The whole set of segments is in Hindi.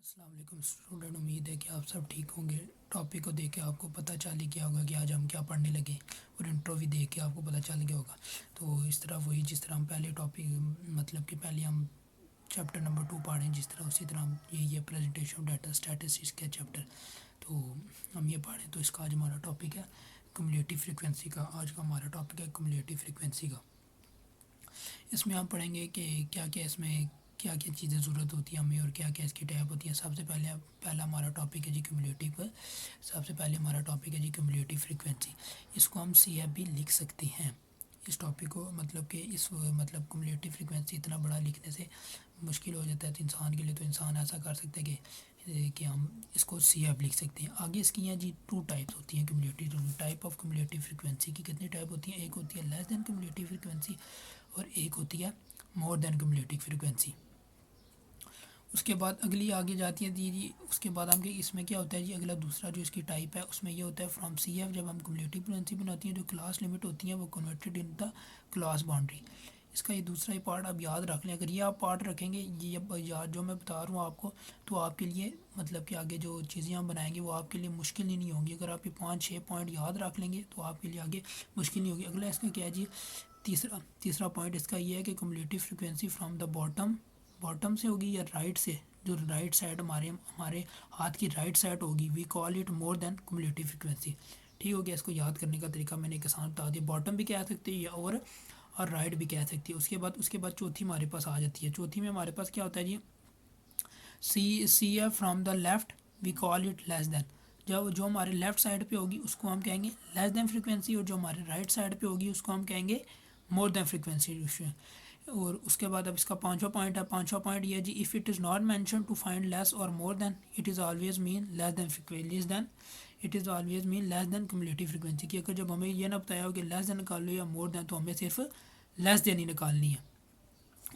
अस्सलाम वालेकुम स्टूडेंट, उम्मीद है कि आप सब ठीक होंगे। टॉपिक को देख के आपको पता चल ही गया होगा कि आज हम क्या पढ़ने लगे, और इंट्रो भी देख के आपको पता चल गया होगा। तो इस तरह वही जिस तरह हम पहले टॉपिक मतलब कि पहले हम चैप्टर नंबर 2 पढ़ें जिस तरह, उसी तरह हम यही है प्रेजेंटेशन डाटा स्टैटिस्टिक्स का चैप्टर। तो हम ये पढ़ें, तो इसका आज हमारा टॉपिक है क्युमुलेटिव फ्रीक्वेंसी का। आज का हमारा टॉपिक है क्युमुलेटिव फ्रीक्वेंसी का। इसमें हम पढ़ेंगे कि क्या क्या इसमें क्या क्या चीज़ें ज़रूरत होती है हमें, और क्या क्या इसकी टाइप होती है। सबसे पहला हमारा टॉपिक है जी क्युमुलेटिव। सबसे पहले हमारा टॉपिक है जी क्युमुलेटिव फ्रीक्वेंसी। इसको हम सी एफ भी लिख सकते हैं। इस टॉपिक को मतलब कि इस मतलब क्युमुलेटिव फ्रीक्वेंसी इतना बड़ा लिखने से मुश्किल हो जाता है तो इंसान के लिए, तो इंसान ऐसा कर सकता है कि हम इसको सी एफ लिख सकते हैं। आगे इसकी हैं जी 2 टाइप्स होती हैं cumulative type of cumulative frequency की। कितनी टाइप होती हैं? एक होती है लेस देन क्युमुलेटिव फ्रीक्वेंसी, और एक होती है मोर देन क्युमुलेटिव फ्रीक्वेंसी। उसके बाद अगली आगे जाती है जी। उसके बाद हम इसमें क्या होता है जी, अगला दूसरा जो इसकी टाइप है उसमें ये होता है फ्रॉम सी एफ। जब हम क्युमुलेटिव फ्रीक्वेंसी बनाती हैं, जो क्लास लिमिट होती है वो converted in the class boundary. इसका ये दूसरा ही पार्ट आप याद रख लें। अगर ये आप पार्ट रखेंगे, ये अब याद जो मैं बता रहा हूँ आपको, तो आपके लिए मतलब कि आगे जो चीज़ें हम बनाएंगे वो आपके लिए मुश्किल ही नहीं होंगी। अगर आप ये 5-6 पॉइंट याद रख लेंगे तो आपके लिए आगे मुश्किल नहीं होगी। अगला इसका क्या है जी, तीसरा पॉइंट इसका ये है कि cumulative frequency from the bottom से होगी या राइट से, जो राइट साइड हमारे हमारे हाथ की राइट साइड होगी, we call it more than cumulative frequency. ठीक हो गया। इसको याद करने का तरीका मैंने एक आसान बता दिया। बॉटम भी कह सकते हैं और राइट भी कह सकती है। उसके बाद चौथी हमारे पास आ जाती है। चौथी में हमारे पास क्या होता है जी, C F from the left we call it less than. जब जो हमारे लेफ्ट साइड पे होगी उसको हम कहेंगे लेस देन फ्रीक्वेंसी, और जो हमारे राइट साइड पे होगी उसको हम कहेंगे मोर देन फ्रीक्वेंसी। और उसके बाद अब इसका पांचवा पॉइंट है। पांचवा पॉइंट ये है जी, if it is not mention to find less और more than, it is always mean less than frequency. It is always mean less than cumulative frequency की। अगर जब हमें ये ना बताया हो कि लेस देन निकाल लो या मोर देन, तो हमें सिर्फ लेस देन ही निकालनी है।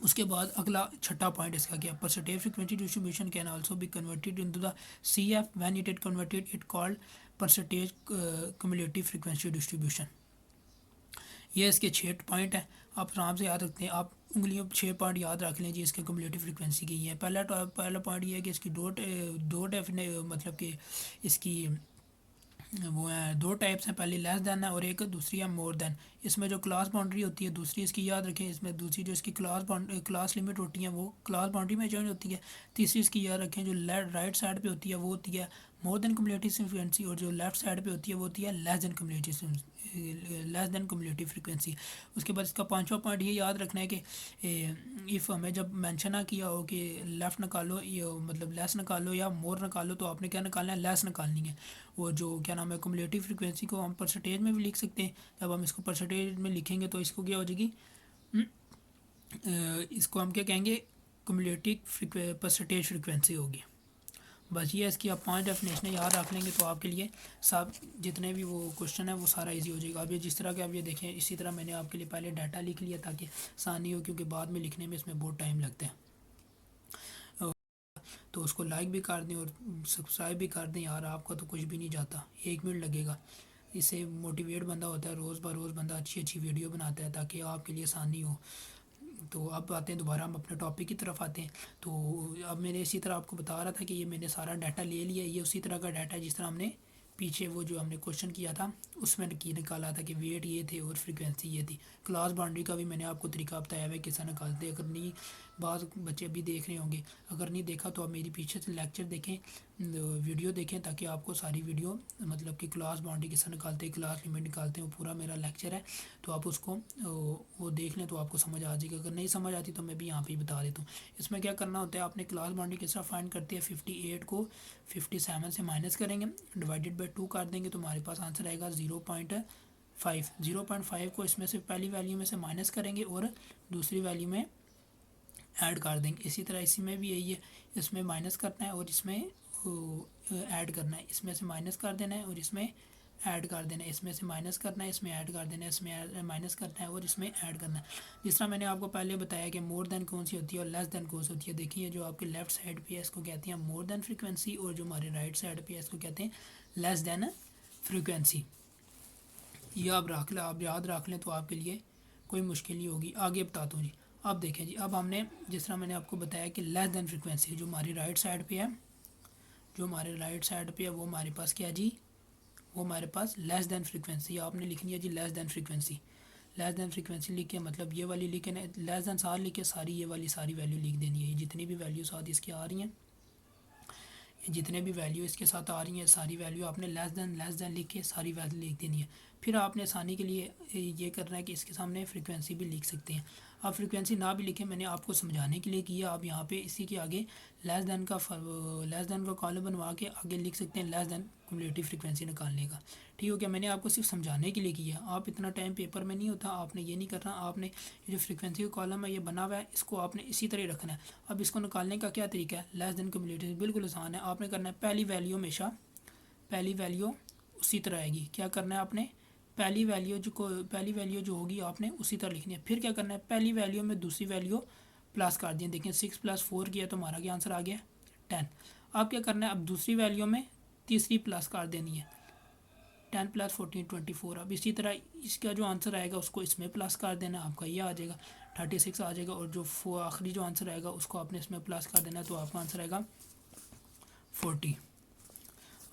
उसके बाद अगला छठा पॉइंट इसका क्या, percentage frequency distribution can also be converted into the C F when it converted it called percentage cumulative frequency distribution. ये इसके 6 पॉइंट हैं, आप आराम से याद रखते हैं। आप उंगलियों 6 पॉइंट याद रख लें जी इसके क्युमुलेटिव फ्रीक्वेंसी की। है पहला पॉइंट ये है कि इसकी दो डेफिने मतलब कि इसकी वो है 2 टाइप्स हैं। पहली लेस देन है और एक दूसरी है मोर देन। इसमें जो क्लास बाउंड्री होती है दूसरी इसकी याद रखें। इसमें दूसरी जो इसकी क्लास लिमिट होती है वो क्लास बाउंड्री में चेंज होती है। तीसरी इसकी याद रखें, जो राइट साइड पे होती है वो होती है मोर देन क्युमुलेटिव फ्रीक्वेंसी, और जो लेफ्ट साइड पे होती है वो होती है लेस देन क्युमुलेटिव फ्रीक्वेंसी। उसके बाद इसका पांचवा पॉइंट ये याद रखना है कि इफ़ हमें जब मेंशन ना किया हो कि लेफ़्ट निकालो मतलब लेस निकालो या मोर निकालो, तो आपने क्या निकालना है, लेस निकालनी है। वो जो क्या नाम है क्युमुलेटिव फ्रीक्वेंसी को हम परसेंटेज में भी लिख सकते हैं। जब हम इसको परसेंटेज में लिखेंगे तो इसको क्या हो जाएगी, इसको हम क्या कहेंगे, क्युमुलेटिव परसेंटेज फ्रीक्वेंसी होगी। बस ये इसकी आप 5 डेफिनेशन याद रख लेंगे तो आपके लिए सब जितने भी वो क्वेश्चन है वो सारा इजी हो जाएगा। अब ये जिस तरह के आप ये देखें, इसी तरह मैंने आपके लिए पहले डाटा लिख लिया ताकि आसानी हो, क्योंकि बाद में लिखने में इसमें बहुत टाइम लगता है। तो उसको लाइक भी कर दें और सब्सक्राइब भी कर दें यार, आपका तो कुछ भी नहीं जाता, 1 मिनट लगेगा। इससे मोटिवेट बंदा होता है, रोज़ ब रोज़ बंदा अच्छी अच्छी वीडियो बनाता है ताकि आपके लिए आसानी हो। तो अब आते हैं दोबारा, हम अपने टॉपिक की तरफ आते हैं। तो अब मैंने इसी तरह आपको बता रहा था कि ये मैंने सारा डाटा ले लिया। ये उसी तरह का डाटा है जिस तरह हमने पीछे वो जो हमने क्वेश्चन किया था उसमें की निकाला था कि वेट ये थे और फ्रीक्वेंसी ये थी। क्लास बाउंड्री का भी मैंने आपको तरीका बताया हुआ है किस निकालते। अगर नहीं, बाद बच्चे भी देख रहे होंगे, अगर नहीं देखा तो आप मेरी पीछे से लेक्चर देखें, वीडियो देखें, ताकि आपको सारी वीडियो मतलब कि क्लास बाउंड्री किस निकालते हैं, क्लास लिमिट निकालते हैं, वो पूरा मेरा लेक्चर है। तो आप उसको वो देख लें तो आपको समझ आ जाएगी। अगर नहीं समझ आती तो मैं भी यहाँ पे ही बता देता हूँ। इसमें क्या करना होता है, आपने क्लास बाउंड्री किस तरह फाइंड करती है, 58 को 57 से माइनस करेंगे, डिवाइडेड बाई 2 कर देंगे तो हमारे पास आंसर आएगा 0.5। 0.5 को इसमें से पहली वैल्यू में से माइनस करेंगे और दूसरी वैल्यू में ऐड कर देंगे। इसी तरह इसी में भी यही है, इसमें माइनस करना है और इसमें ऐड करना है। इसमें से माइनस कर देना है और इसमें ऐड कर देना है। इसमें से माइनस करना है, इसमें ऐड कर देना है, इसमें माइनस करना है और इसमें ऐड करना है। जिस तरह मैंने आपको पहले बताया कि मोर देन कौन सी होती है और लेस देन कौन सी होती है। देखिए जो आपके लेफ्ट साइड पे है इसको कहते हैं मोर देन फ्रीक्वेंसी, और जो हमारे राइट साइड पे है इसको कहते हैं लेस देन फ्रीक्वेंसी। ये आप याद रख लें तो आपके लिए कोई मुश्किल नहीं होगी। आगे बताता हूँ जी। अब देखें जी, अब हमने जिस तरह मैंने आपको बताया कि लेस देन फ्रीक्वेंसी जो हमारी राइट साइड पे है जो हमारे राइट साइड पे है वो हमारे पास क्या है जी, वो हमारे पास लेस दैन फ्रीक्वेंसी आपने लिखनी है जी, less than frequency. Less than frequency लिख के मतलब ये वाली लिखे ना, लेस दैन सार लिख के सारी ये वाली सारी वैल्यू लिख देनी है। जितनी भी वैल्यू साथ इसकी आ रही हैं, जितने भी वैल्यू इसके साथ आ रही हैं सारी वैल्यू आपने लेस दैन लिख के सारी वैल्यू लिख देनी है। फिर आपने आसानी के लिए ये करना है कि इसके सामने फ्रीक्वेंसी भी लिख सकते हैं। आप फ्रीक्वेंसी ना भी लिखें, मैंने आपको समझाने के लिए किया। आप यहाँ पे इसी के आगे लेस दैन का कॉलम बनवा के आगे लिख सकते हैं लेस दैन क्युमुलेटिव फ्रीक्वेंसी निकालने का। ठीक हो गया, मैंने आपको सिर्फ समझाने के लिए किया। आप इतना टाइम पेपर में नहीं होता, आपने ये नहीं करना। आपने ये जो फ्रीक्वेंसी का कॉलम है ये बना हुआ है, इसको आपने इसी तरह रखना है। अब इसको निकालने का क्या तरीका है, लेस दैन क्युमुलेटिव बिल्कुल आसान है। आपने करना है पहली वैल्यू हमेशा, पहली वैल्यू उसी तरह आएगी। क्या करना है आपने, पहली वैल्यू जो होगी आपने उसी तरह लिखनी है। फिर क्या करना है, पहली वैल्यू में दूसरी वैल्यू प्लस कर दिए। देखिए 6 + 4 किया तो हमारा क्या आंसर आ गया 10। अब क्या करना है, अब दूसरी वैल्यू में तीसरी प्लस कर देनी है, 10 + 14 24। अब इसी तरह इसका जो आंसर आएगा उसको इसमें प्लस कर देना, आपका ये आ जाएगा 36 आ जाएगा। और जो आखिरी जो आंसर आएगा उसको आपने इसमें प्लस कर देना, तो आपका आंसर आएगा 40।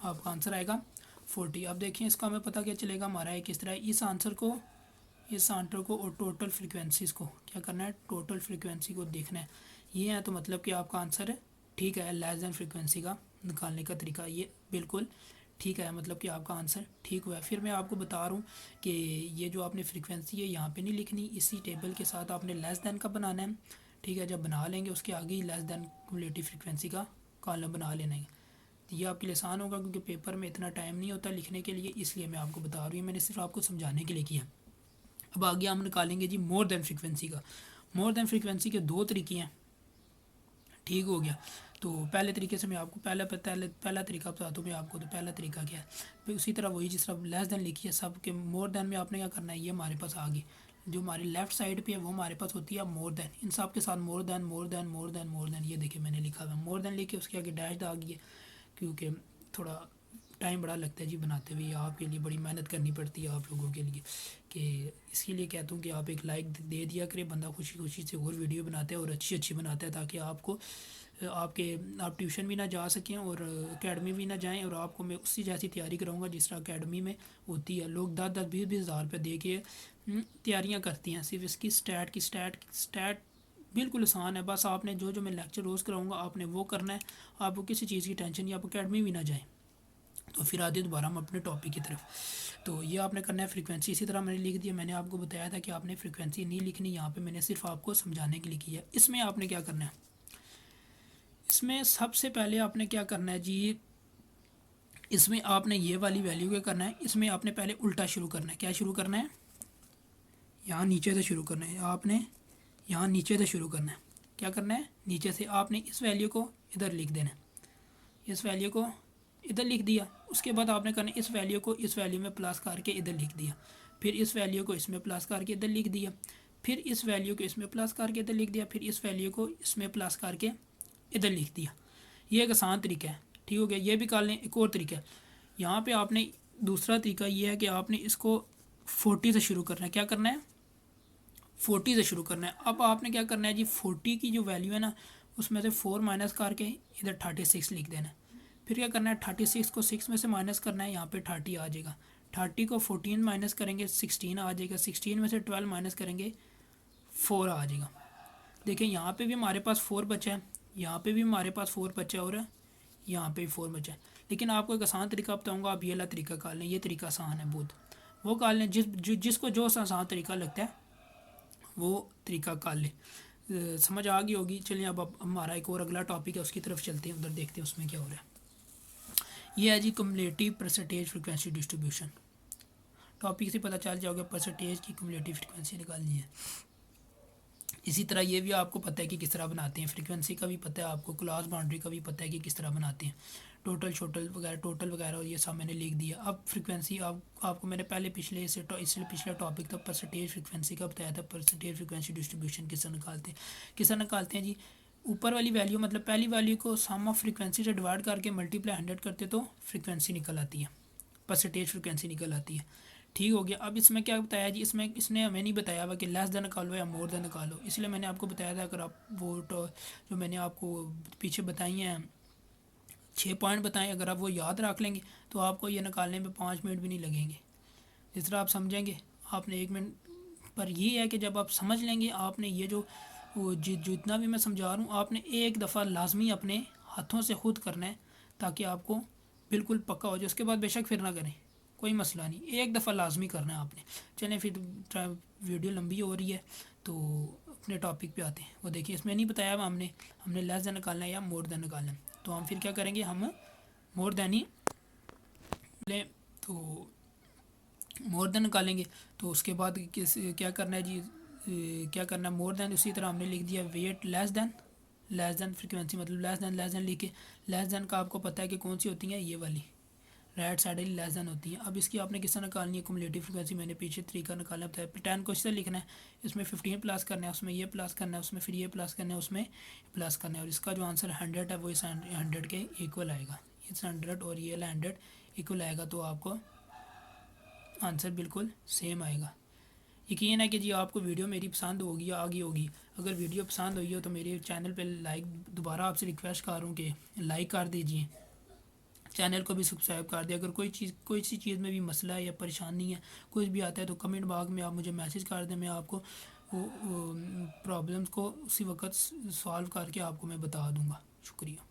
आपका आंसर आएगा 40। अब देखिए इसका हमें पता क्या चलेगा हमारा है किस तरह इस आंसर को और टोटल फ्रीक्वेंसीज़ को क्या करना है, टोटल फ्रीक्वेंसी को देखना है। ये है तो मतलब कि आपका आंसर ठीक है। लेस दैन फ्रीक्वेंसी का निकालने का तरीका ये बिल्कुल ठीक है, मतलब कि आपका आंसर ठीक हुआ है। फिर मैं आपको बता रहा हूँ कि ये जो आपने फ्रीक्वेंसी है यहाँ पे नहीं लिखनी, इसी टेबल के साथ आपने लेस दैन का बनाना है। ठीक है, जब बना लेंगे उसके आगे ही लेस दैन क्युमुलेटिव फ्रीक्वेंसी का कॉलम बना लेना है। तो ये आपके लिए आसान होगा क्योंकि पेपर में इतना टाइम नहीं होता लिखने के लिए, इसलिए मैं आपको बता रही हूँ। मैंने सिर्फ आपको समझाने के लिए किया। अब आगे हम निकालेंगे जी मोर देन फ्रीक्वेंसी का। मोर देन फ्रीक्वेंसी के दो तरीके हैं। ठीक हो गया, तो पहले तरीके से मैं आपको पहला तरीका बताता हूँ मैं आपको। तो पहला तरीका क्या है, फिर उसी तरह वही जिस तरह लेस देन लिखी है सब के मोर देन में आपने क्या करना है, ये हमारे पास आ गई जो हमारी लेफ्ट साइड पे है वो हमारे पास होती है मोर देन। इन सब के साथ more than more than more than more than, ये देखिए मैंने लिखा हुआ मोर देन लिख के उसके आगे डैश आ गई है, क्योंकि थोड़ा टाइम बड़ा लगता है जी बनाते हुए, आपके लिए बड़ी मेहनत करनी पड़ती है आप लोगों के लिए। कि इसके लिए कहता हूँ कि आप एक लाइक दे दिया करें, बंदा खुशी खुशी से और वीडियो बनाता है और अच्छी अच्छी बनाता है, ताकि आपको आप ट्यूशन भी ना जा सकें और एकेडमी भी ना जाएं। और आपको मैं उसी जैसी तैयारी कराऊंगा जिस तरह एकेडमी में होती है। लोग 10-10 20-20 हज़ार रुपये दे के तैयारियाँ करती हैं सिर्फ इसकी स्टैट बिल्कुल आसान है। बस आपने जो जो मैं लेक्चर रोज़ कराऊंगा आपने वो करना है। आपको किसी चीज़ की टेंशन नहीं, आप एकेडमी भी ना जाएँ। तो फिर आते दोबारा हम अपने टॉपिक की तरफ। तो ये आपने करना है फ्रीक्वेंसी, इसी तरह मैंने लिख दिया। मैंने आपको बताया था कि आपने फ्रीक्वेंसी नहीं लिखनी, यहाँ पे मैंने सिर्फ आपको समझाने के लिए किया। इसमें आपने क्या करना है, इसमें सबसे पहले आपने क्या करना है जी, इसमें आपने ये वाली वैल्यू क्या करना है, इसमें आपने पहले उल्टा शुरू करना है। क्या शुरू करना है, यहाँ नीचे से शुरू करना है। आपने यहाँ नीचे से शुरू करना है। क्या करना है, नीचे से आपने इस वैल्यू को इधर लिख देना है, इस वैल्यू को इधर लिख दिया। उसके बाद आपने करना इस वैल्यू को इस वैल्यू में प्लस करके इधर लिख दिया, फिर इस वैल्यू को इसमें प्लस करके इधर लिख दिया, फिर इस वैल्यू को इसमें प्लस करके इधर लिख दिया, फिर इस वैल्यू को इसमें प्लस करके इधर लिख दिया। ये एक आसान तरीका है। ठीक हो गया, ये भी कर लें। एक और तरीका है, यहाँ पे आपने दूसरा तरीका ये है कि आपने इसको 40 से शुरू करना है। क्या करना है, 40 से शुरू करना है। अब आपने क्या करना है जी, 40 की जो वैल्यू है ना उसमें से 4 माइनस करके इधर 36 लिख देना है। फिर क्या करना है, 36 को 6 में से माइनस करना है, यहाँ पे 30 आ जाएगा। 30 को 14 माइनस करेंगे 16 आ जाएगा। 16 में से 12 माइनस करेंगे 4 आ जाएगा। देखिए यहाँ पे भी हमारे पास 4 बचा है, यहाँ पे भी हमारे पास 4 बचा है और यहाँ पे भी 4 बचा है। लेकिन आपको एक आसान तरीका बताऊँगा, आप ये वाला तरीका कर लें। ये तरीका आसान है बहुत, वो कर लें। जिसको जो आसान तरीका लगता है वो तरीका कर ले। समझ आ गई होगी। चलिए अब हमारा एक और अगला टॉपिक है, उसकी तरफ चलते हैं, उधर देखते हैं उसमें क्या हो रहा है। ये है जी cumulative percentage frequency distribution. Topic से पता चल जाओगे परसेंटेज की क्युमुलेटिव फ्रीक्वेंसी निकालनी है। इसी तरह ये भी आपको पता है कि किस तरह बनाते हैं, फ्रीक्वेंसी का भी पता है आपको, क्लॉज बाउंड्री का भी पता है कि किस तरह बनाते हैं, टोटल वगैरह और ये सब मैंने लिख दिया। अब फ्रीक्वेंसी आपको मैंने पहले इसलिए पिछला टॉपिक था परसेंटेज फ्रीक्वेंसी का बताया था। परसेंटेज फ्रीक्वेंसी डिस्ट्रीब्यूशन किस तरह निकालते हैं जी, ऊपर वाली वैल्यू मतलब पहली वैल्यू को सम ऑफ फ्रीक्वेंसी से डिवाइड करके मल्टीप्लाई 100 करते तो फ्रीक्वेंसी निकल आती है, परसेंटेज फ्रीक्वेंसी निकल आती है। ठीक हो गया। अब इसमें क्या बताया जी, इसमें इसने हमें नहीं बताया हुआ कि लेस देन निकालो या मोर देन निकालो, इसलिए मैंने आपको बताया था। अगर आप वो जो मैंने आपको पीछे बताई हैं 6 पॉइंट बताएं, अगर आप वो याद रख लेंगे तो आपको ये निकालने में 5 मिनट भी नहीं लगेंगे। जिस तरह आप समझेंगे आपने 1 मिनट, पर ये है कि जब आप समझ लेंगे आपने ये जो जितना भी मैं समझा रहा हूँ आपने एक दफ़ा लाजमी अपने हाथों से खुद करना है, ताकि आपको बिल्कुल पक्का हो जाए। उसके बाद बेशक फिर ना करें, कोई मसला नहीं, एक दफ़ा लाजमी करना है आपने। चलें फिर, वीडियो लंबी हो रही है तो अपने टॉपिक पे आते हैं। वो देखिए इसमें नहीं बताया हमने लेस देन निकालना है या मोर देन निकालना है। तो हम फिर क्या करेंगे, हम मोर देन ही लें, तो मोर देन निकालेंगे। तो उसके बाद क्या करना है जी, क्या करना है, मोर देन उसी तरह हमने लिख दिया वेट लेस देन फ्रिक्वेंसी, मतलब लेस देन लिख के, लेस देन का आपको पता है कि कौन सी होती है, ये वाली राइट साइड वाली लेस देन होती है। अब इसकी आपने किस तरह निकालनी है, कुमुलेटिव फ्रिक्वेंसी मैंने पीछे तरीका निकालना बताया। 10 को इस तरह लिखना है, इसमें 15 प्लस करना है, उसमें ये प्लस करना है, उसमें फिर ये प्लस करना है, उसमें प्लस करना है, और इसका जो आंसर 100 है वो इस 100 के इक्वल आएगा। इस 100 और ये 100 इक्वल आएगा, तो आपको आंसर बिल्कुल सेम आएगा। यकीन है कि जी आपको वीडियो मेरी पसंद होगी या आगे होगी। अगर वीडियो पसंद हुई हो तो मेरे चैनल पे लाइक, दोबारा आपसे रिक्वेस्ट कर रहा हूँ कि लाइक कर दीजिए, चैनल को भी सब्सक्राइब कर दिया। अगर कोई सी चीज़ में भी मसला है या परेशानी है, कुछ भी आता है, तो कमेंट बॉक्स में आप मुझे मैसेज कर दें, मैं आपको वो प्रॉब्लम्स को उसी वक्त सॉल्व करके आपको मैं बता दूँगा। शुक्रिया।